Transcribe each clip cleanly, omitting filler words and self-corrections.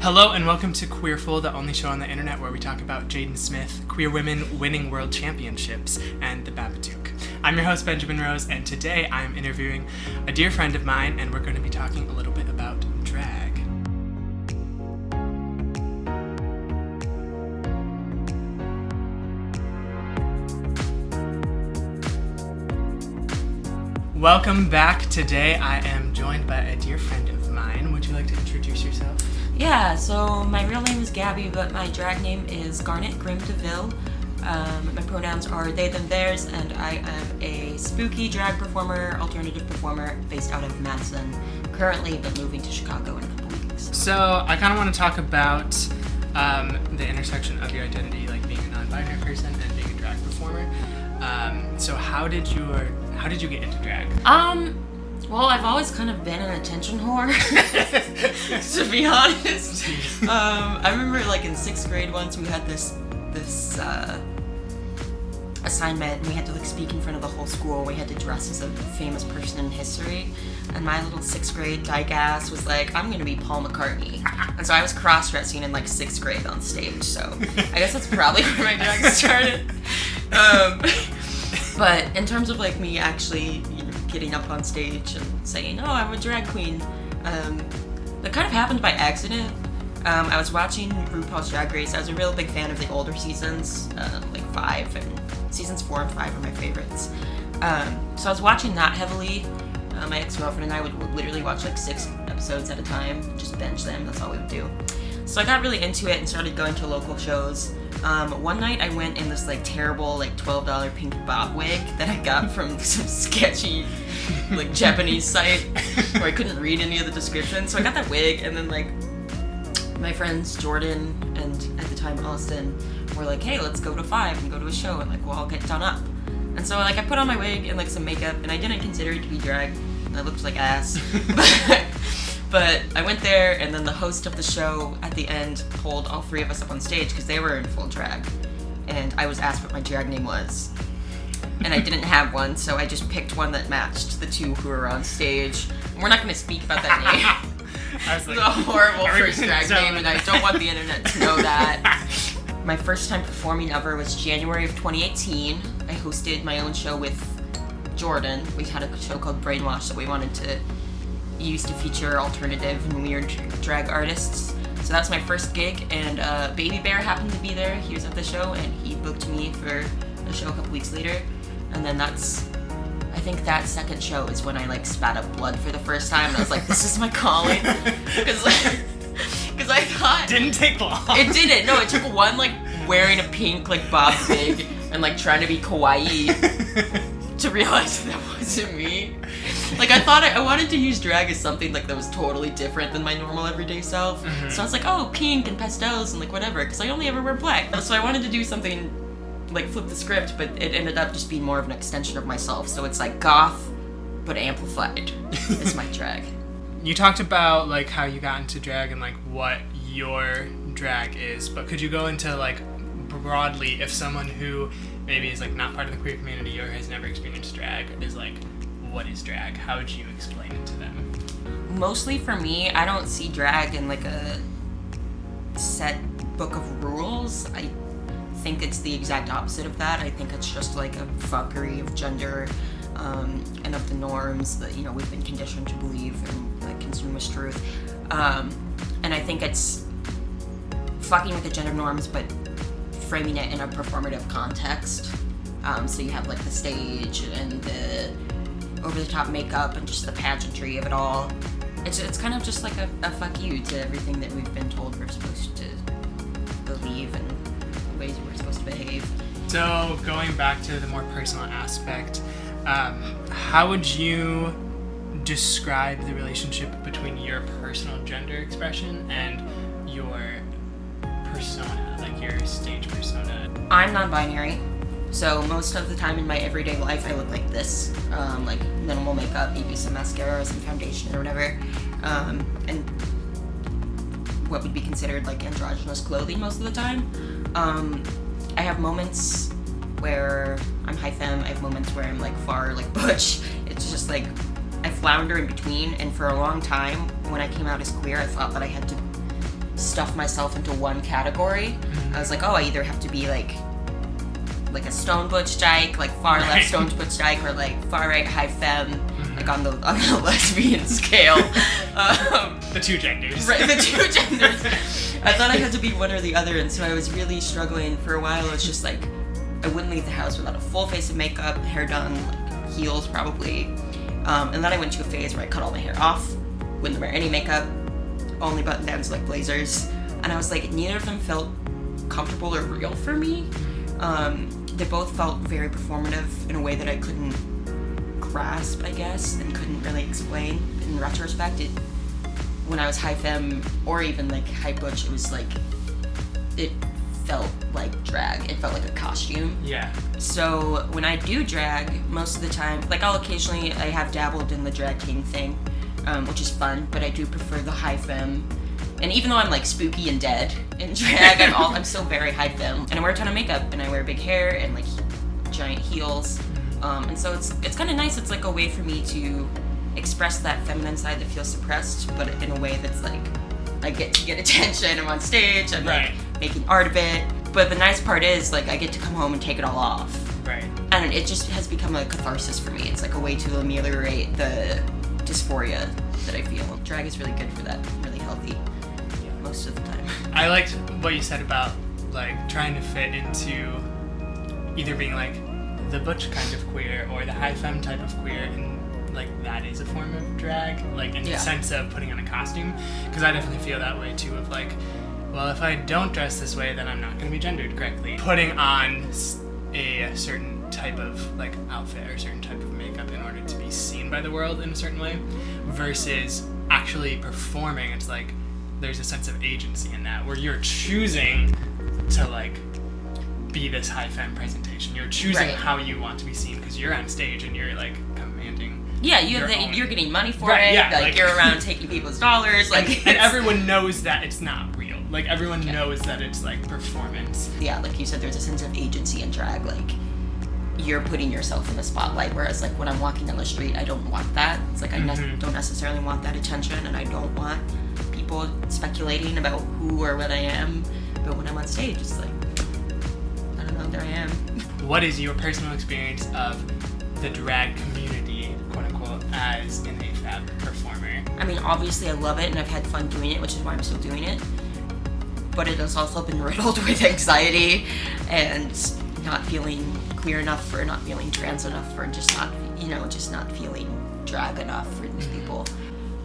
Hello and welcome to Queerful, the only show on the internet where we talk about Jaden Smith, queer women winning world championships, and the Babadook. I'm your host, Benjamin Rose, and today I'm interviewing a dear friend of mine, and we're going to be talking a little bit about drag. Welcome back. Today I am joined by a dear friend of mine. Would you like to introduce yourself? Yeah, so my real name is Gabby, but my drag name is Garnet Grimm-Deville. My pronouns are they, them, theirs, and I am a spooky drag performer, alternative performer based out of Madison, currently, but moving to Chicago in a couple weeks. So I kind of want to talk about the intersection of your identity, like being a non-binary person and being a drag performer. So how did you get into drag? Well, I've always kind of been an attention whore, to be honest. I remember, like, in 6th grade once we had this assignment, and we had to, like, speak in front of the whole school. We had to dress as a famous person in history, and my little 6th grade dyke ass was like, I'm gonna be Paul McCartney. And so I was cross-dressing in, like, 6th grade on stage, so I guess that's probably where my drag started. But in terms of, like, me actually, getting up on stage and saying, oh, I'm a drag queen, that kind of happened by accident. I was watching RuPaul's Drag Race. I was a real big fan of the older seasons, like 5, and seasons 4 and 5 are my favorites. So I was watching that heavily. My ex-girlfriend and I would literally watch like 6 episodes at a time, just binge them, that's all we would do. So I got really into it and started going to local shows. One night I went in this like terrible like $12 pink bob wig that I got from some sketchy like Japanese site where I couldn't read any of the descriptions. So I got that wig, and then like my friends Jordan and at the time Austin were like, hey, let's go to 5 and go to a show, and like we'll all get done up. And so like I put on my wig and like some makeup, and I didn't consider it to be drag. I looked like ass. But I went there, and then the host of the show at the end pulled all 3 of us up on stage because they were in full drag. And I was asked what my drag name was. And I didn't have one, so I just picked one that matched the 2 who were on stage. We're not going to speak about that name. I was like, it's a horrible first drag name, and I don't want the internet to know that. My first time performing ever was January of 2018. I hosted my own show with Jordan. We had a show called Brainwash that we wanted to use to feature alternative and weird drag artists. So that's my first gig, and Baby Bear happened to be there. He was at the show, and he booked me for a show a couple weeks later. And then I think that second show is when I like spat up blood for the first time, and I was like, this is my calling. Because I thought... Didn't take long. It didn't. No, it took one like wearing a pink like bob wig and like trying to be kawaii to realize that wasn't me. Like, I thought I wanted to use drag as something like that was totally different than my normal everyday self. Mm-hmm. So I was like, oh, pink and pastels and like whatever, because I only ever wear black. So I wanted to do something like flip the script, but it ended up just being more of an extension of myself. So it's like goth, but amplified is my drag. You talked about like how you got into drag and like what your drag is, but could you go into like broadly, if someone who maybe is like not part of the queer community or has never experienced drag is like, what is drag? How would you explain it to them? Mostly for me, I don't see drag in like a set book of rules. I think it's the exact opposite of that. I think it's just like a fuckery of gender and of the norms that, you know, we've been conditioned to believe and that consume as truth. And I think it's fucking with the gender norms, but framing it in a performative context. So you have like the stage and the over-the-top makeup and just the pageantry of it all. It's kind of just like a fuck you to everything that we've been told we're supposed to believe and the ways we're supposed to behave. So going back to the more personal aspect, how would you describe the relationship between your personal gender expression and your persona, like your stage persona? I'm non-binary. So most of the time in my everyday life, I look like this, like minimal makeup, maybe some mascara, some foundation or whatever, and what would be considered like androgynous clothing most of the time. I have moments where I'm high femme, I have moments where I'm like far like butch. It's just like I flounder in between, and for a long time when I came out as queer, I thought that I had to stuff myself into one category. I was like, oh, I either have to be like a stone butch dyke, like far left stone butch dyke, or like far right high femme, like on the lesbian scale. The two genders. Right, the two genders. I thought I had to be one or the other, and so I was really struggling for a while. It was just like I wouldn't leave the house without a full face of makeup, hair done, like heels probably. And then I went to a phase where I cut all my hair off, wouldn't wear any makeup, only button downs like blazers, and I was like, neither of them felt comfortable or real for me. They both felt very performative in a way that I couldn't grasp, I guess, and couldn't really explain. In retrospect, when I was high femme or even like high butch, it was like, it felt like drag. It felt like a costume. Yeah. So when I do drag, most of the time, like I have dabbled in the drag king thing, which is fun, but I do prefer the high femme. And even though I'm like spooky and dead in drag, I'm still very high femme. And I wear a ton of makeup, and I wear big hair and like giant heels. And so it's kind of nice. It's like a way for me to express that feminine side that feels suppressed, but in a way that's like, I get to get attention. I'm on stage, I'm like making art of it. But the nice part is like I get to come home and take it all off. Right. And it just has become a catharsis for me. It's like a way to ameliorate the dysphoria that I feel. Drag is really good for that, really healthy most of the time. I liked what you said about like trying to fit into either being like the butch kind of queer or the high femme type of queer, and like that is a form of drag, like in the sense of putting on a costume, because I definitely feel that way too, of like, well, if I don't dress this way, then I'm not going to be gendered correctly. Putting on a certain type of like outfit or a certain type of makeup in order to be seen by the world in a certain way, versus actually performing, it's like there's a sense of agency in that, where you're choosing to like be this high femme presentation. You're choosing how you want to be seen because you're on stage and you're like commanding. Yeah, you're getting money for it. Yeah, like you're around taking people's dollars. Like, and everyone knows that it's not real. Like everyone knows that it's like performance. Yeah, like you said, there's a sense of agency in drag. Like you're putting yourself in the spotlight. Whereas like when I'm walking down the street, I don't want that. It's like I don't necessarily want that attention, and I don't want people speculating about who or what I am. But when I'm on stage, it's like, I don't know, there I am. What is your personal experience of the drag community, quote unquote, as an AFAB performer? I mean, obviously I love it and I've had fun doing it, which is why I'm still doing it. But it has also been riddled with anxiety and not feeling queer enough, or not feeling trans enough, or just not feeling drag enough for these people.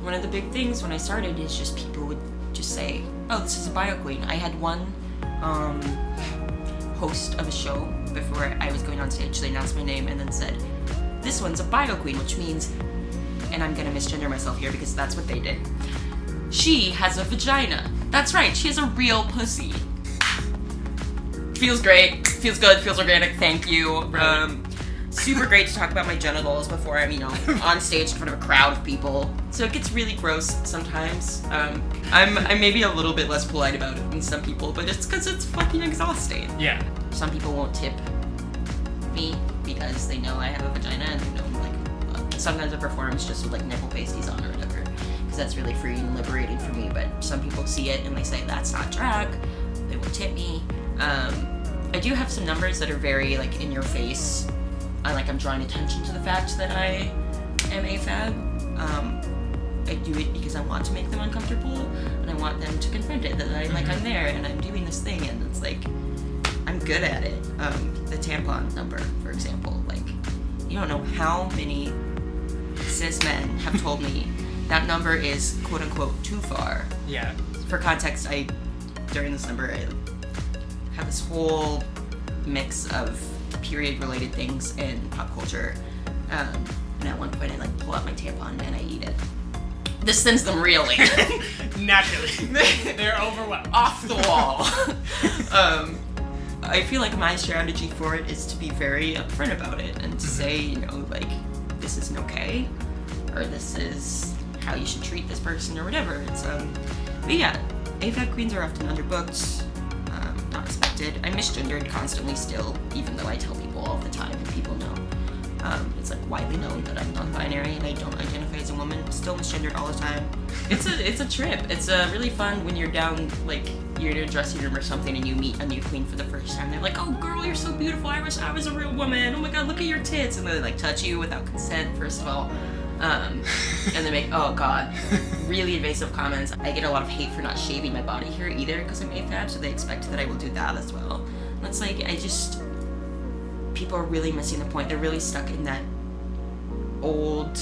One of the big things when I started is just people would just say, oh, this is a Bioqueen. I had one host of a show before I was going on stage. They announced my name and then said, this one's a Bioqueen, which means, and I'm gonna misgender myself here because that's what they did, she has a vagina. That's right, she has a real pussy. Feels great, feels good, feels organic, thank you. Super great to talk about my genitals before I'm, on stage in front of a crowd of people. So it gets really gross sometimes. I'm maybe a little bit less polite about it than some people, but it's because it's fucking exhausting. Yeah. Some people won't tip me because they know I have a vagina, and they know, like, sometimes I perform just with, like, nipple pasties on or whatever, because that's really free and liberating for me. But some people see it and they say, that's not drag. They won't tip me. I do have some numbers that are very, like, in your face. I'm drawing attention to the fact that I am AFAB. I do it because I want to make them uncomfortable, and I want them to confront it, that I'm there, and I'm doing this thing, and it's like, I'm good at it. The tampon number, for example, like, you don't know how many cis men have told me that number is, quote unquote, too far. Yeah. For context, during this number, I have this whole mix of period-related things in pop culture, and at one point I pull out my tampon and I eat it. This sends them reeling. Naturally. They're overwhelmed. Off the wall. I feel like my strategy for it is to be very upfront about it and to say, this isn't okay, or this is how you should treat this person, or whatever. It's but yeah, AFAB queens are often underbooked. Not respected. I'm misgendered constantly still, even though I tell people all the time and people know. It's like widely known that I'm non-binary and I don't identify as a woman. Still misgendered all the time. It's a trip. It's really fun when you're down, like you're in a dressing room or something and you meet a new queen for the first time. They're like, "Oh girl, you're so beautiful. I wish I was a real woman. Oh my god, look at your tits." And they like touch you without consent, first of all. And they make, oh god, really invasive comments. I get a lot of hate for not shaving my body hair either because I'm AFAB, so they expect that I will do that as well. And it's like, people are really missing the point. They're really stuck in that old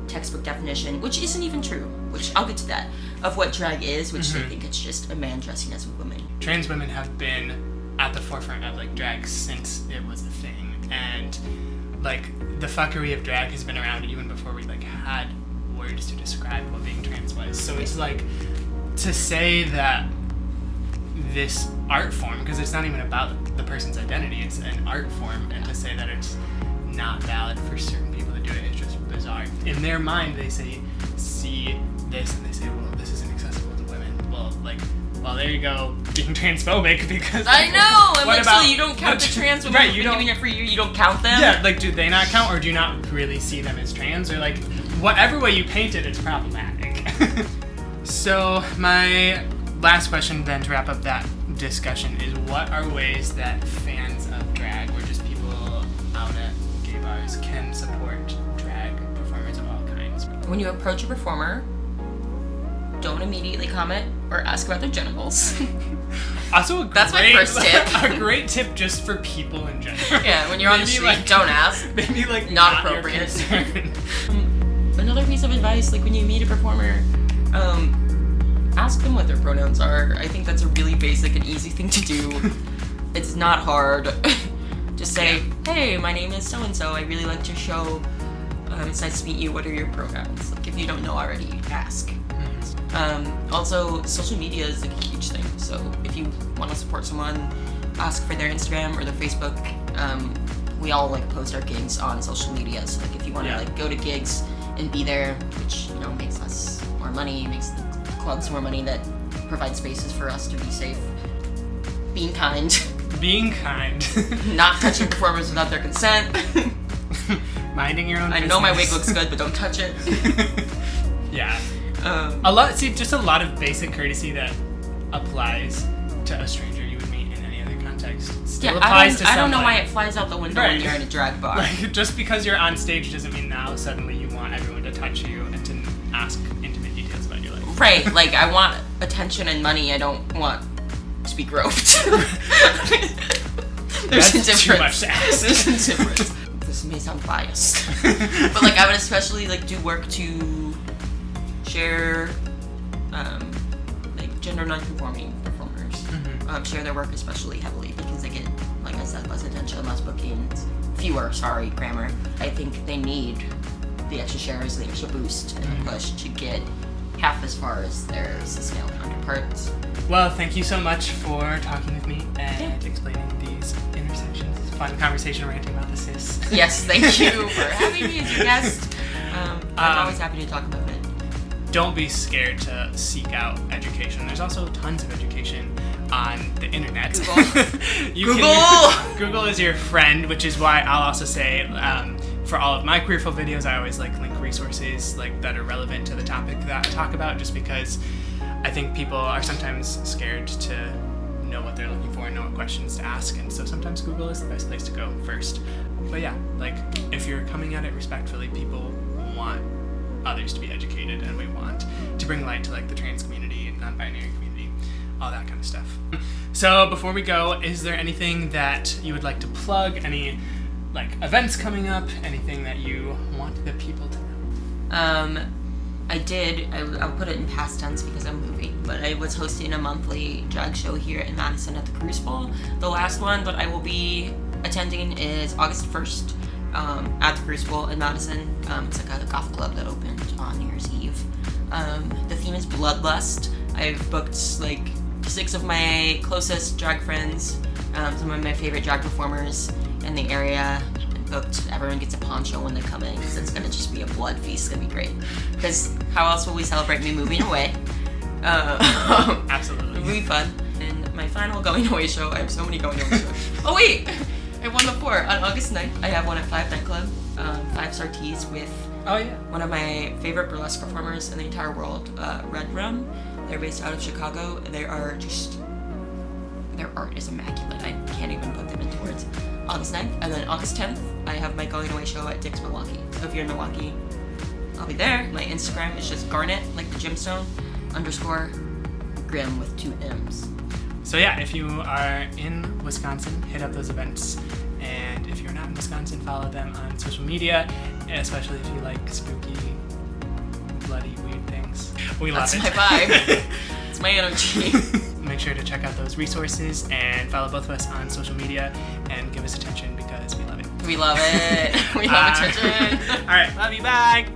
textbook definition, which isn't even true, which I'll get to that, of what drag is, which they think it's just a man dressing as a woman. Trans women have been at the forefront of like drag since it was a thing, and like the fuckery of drag has been around even before we like had words to describe what being trans was. So it's like to say that this art form, because it's not even about the person's identity, it's an art form, and to say that it's not valid for certain people to do it is just bizarre. In their mind, they see this and they say, well, this isn't accessible to women. Well, there you go, being transphobic, because I know. And what like, about, so you don't count the trans women right, who've been doing it for you. You don't count them. Yeah, like do they not count, or do you not really see them as trans, or like whatever way you paint it, it's problematic. So my last question then to wrap up that discussion is, what are ways that fans of drag, or just people out at gay bars, can support drag performers of all kinds? When you approach a performer, don't immediately comment or ask about their genitals. Also, that's my first tip. A great tip just for people in general. Yeah, when you're on the street, don't ask. Maybe like not appropriate. Another piece of advice, like when you meet a performer, ask them what their pronouns are. I think that's a really basic and easy thing to do. It's not hard. Just say, "Hey, my name is so-and-so. I really liked your show. It's nice to meet you. What are your pronouns?" Like, if you don't know already, ask. Also, social media is like a huge thing. So if you want to support someone, ask for their Instagram or their Facebook. We all like post our gigs on social media. So like if you want to like go to gigs and be there, which makes us more money, makes the clubs more money, that provide spaces for us to be safe. Being kind. Being kind. Not touching performers without their consent. Minding your own business. I know my wig looks good, but don't touch it. Yeah. A lot of basic courtesy that applies to a stranger you would meet in any other context still applies to I don't know why it flies out the window when you're in a drag bar. Like, just because you're on stage doesn't mean now suddenly you want everyone to touch you and to ask intimate details about your life. Right, like I want attention and money, I don't want to be groped. There's a difference. Too much to ask. There's a difference. This may sound biased. But like I would especially like do work to share like gender non-conforming performers. Share their work especially heavily because they get, like I said, less attention, less bookings, grammar. I think they need the extra shares, the extra boost, and the push to get half as far as their cis-male counterparts. Well, thank you so much for talking with me and explaining these intersections. It's a fun conversation ranting about the cis. Yes, thank you for having me as your guest. I'm always happy to talk about it. Don't be scared to seek out education. There's also tons of education on the internet. Google! Google is your friend, which is why I'll also say for all of my Queerful videos, I always link resources that are relevant to the topic that I talk about, just because I think people are sometimes scared to know what they're looking for and know what questions to ask, and so sometimes Google is the best place to go first. But yeah, like if you're coming at it respectfully, people want others to be educated, and we want to bring light to like the trans community and non-binary community, all that kind of stuff. So before we go, is there anything that you would like to plug? Any like events coming up? Anything that you want the people to know? I'll put it in past tense because I'm moving, but I was hosting a monthly drag show here in Madison at the Queerful. The last one that I will be attending is August 1st. At the Queerful in Madison. It's like a goth club that opened on New Year's Eve. The theme is bloodlust. I've booked like 6 of my closest drag friends, some of my favorite drag performers in the area. Booked. Everyone gets a poncho when they come in because it's gonna just be a blood feast. It's gonna be great. Because how else will we celebrate me moving away? Absolutely. It'll be fun. And my final going away show. I have so many going away shows. Oh wait. I won before. On August 9th, I have one at 5 Nightclub, 5-star teas with Oh yeah. one of my favorite burlesque performers in the entire world, Red Rum. They're based out of Chicago. They are just, their art is immaculate. I can't even put them into words. August 9th, and then August 10th, I have my going away show at Dick's Milwaukee. So if you're in Milwaukee, I'll be there. My Instagram is just Garnet, like the gemstone, _Grimm with 2 M's. So yeah, if you are in Wisconsin, hit up those events. And if you're not in Wisconsin, follow them on social media, especially if you like spooky, bloody, weird things. We love it. That's my vibe. It's my energy. Make sure to check out those resources and follow both of us on social media and give us attention because we love it. We love it. We love attention. All right, love you. Bye.